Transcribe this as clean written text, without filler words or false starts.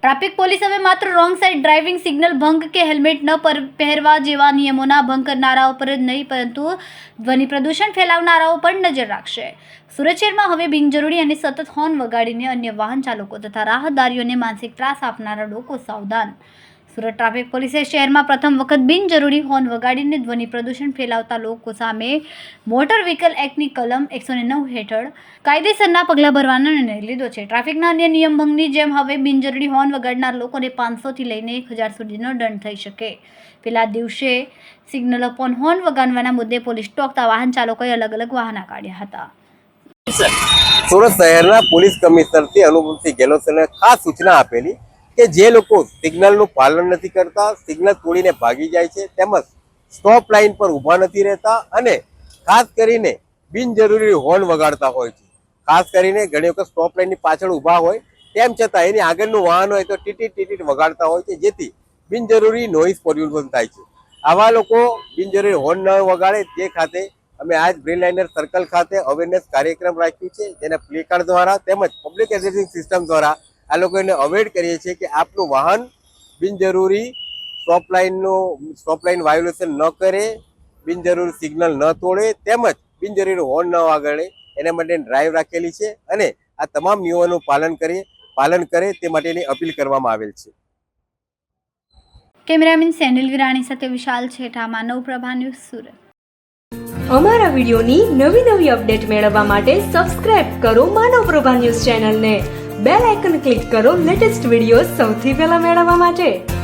Traffic police હવે માત્ર wrong side driving, signal ભંગ કે હેલ્મેટ ન પહેરવા જેવા નિયમોના ભંગ કરનારાઓ પર જ નહીં પરંતુ ધ્વનિ પ્રદૂષણ ફેલાવનારાઓ પર નજર રાખશે. સુરત શહેરમાં હવે બિનજરૂરી અને સતત હોર્ન વગાડીને અન્ય વાહન ચાલકો તથા રાહદારીઓને માનસિક ત્રાસ આપનારા લોકો સાવધાન. સુરત ટ્રાફિક પોલીસે શહેરમાં પ્રથમ વખત બિનજરૂરી હોર્ન વગાડીને ધ્વનિ પ્રદૂષણ ફેલાવતા લોકો સામે મોટર વ્હીકલ એક્ટની કલમ 109 હેઠળ કાયદેસરના પગલાં ભરવાનો નિર્ણય લીધો છે. ટ્રાફિકના અન્ય નિયમ ભંગની જેમ હવે બિનજરૂરી હોર્ન વગાડનાર લોકોને 500 થી લઈને 1000 સુધીનો દંડ થઈ શકે. પેલા દિવસે સિગ્નલ અપોન હોર્ન વગાડવાના મુદ્દે પોલીસ ટોકતા વાહન ચાલકોએ અલગ અલગ વાહના કાઢ્યા હતા. સુરત શહેરના પોલીસ કમિશનરથી અનુપમસિંહ ગેહલોતને ખાસ સૂચના આપેલી કે જે લોકો સિગ્નલનું પાલન નથી કરતા, સિગ્નલ તોડીને ભાગી જાય છે, તેમજ સ્ટોપ લાઇન પર ઊભા નથી રહેતા અને ખાસ કરીને બિનજરૂરી હોર્ન વગાડતા હોય છે. ખાસ કરીને ઘણી વખત સ્ટોપ લાઇનની પાછળ ઊભા હોય તેમ છતાં એની આગળનું વાહન હોય તો ટીટીટ વગાડતા હોય છે, જેથી બિનજરૂરી નોઇઝ પોલ્યુશન થાય છે. આવા લોકો બિનજરૂરી હોર્ન ન વગાડે તે ખાતે અમે આજ બ્રેલાઇનર સર્કલ ખાતે અવેરનેસ કાર્યક્રમ રાખ્યું છે, જેના પ્લેકાર્ડ દ્વારા તેમજ પબ્લિક એડ્રેસિંગ સિસ્ટમ દ્વારા આ લોકોને અવેર કરીએ છીએ કે આપનું વાહન બિનજરૂરી સ્ટોપ લાઇન વાયોલેશન ન કરે, બિનજરૂરી સિગ્નલ ન તોડે, તેમજ બિનજરૂરી હોર્ન ન વગાડે. એના માટે ડ્રાઈવ રાખેલી છે અને આ તમામ નિયમોનું પાલન કરે તે માટેની અપીલ કરવામાં આવેલ છે. કેમેરામેન સેનિલ વિરાણી સાથે વિશાલ છેઠા, માનવ પ્રભા ન્યૂઝ, સુરત. અમારા વિડીયોની નવી અપડેટ મેળવવા માટે સબસ્ક્રાઇબ કરો માનવ પ્રભા ન્યૂઝ ચેનલને. બેલ આઇકન ક્લિક કરો લેટેસ્ટ વિડીયો સૌથી પહેલા મેળવવા માટે.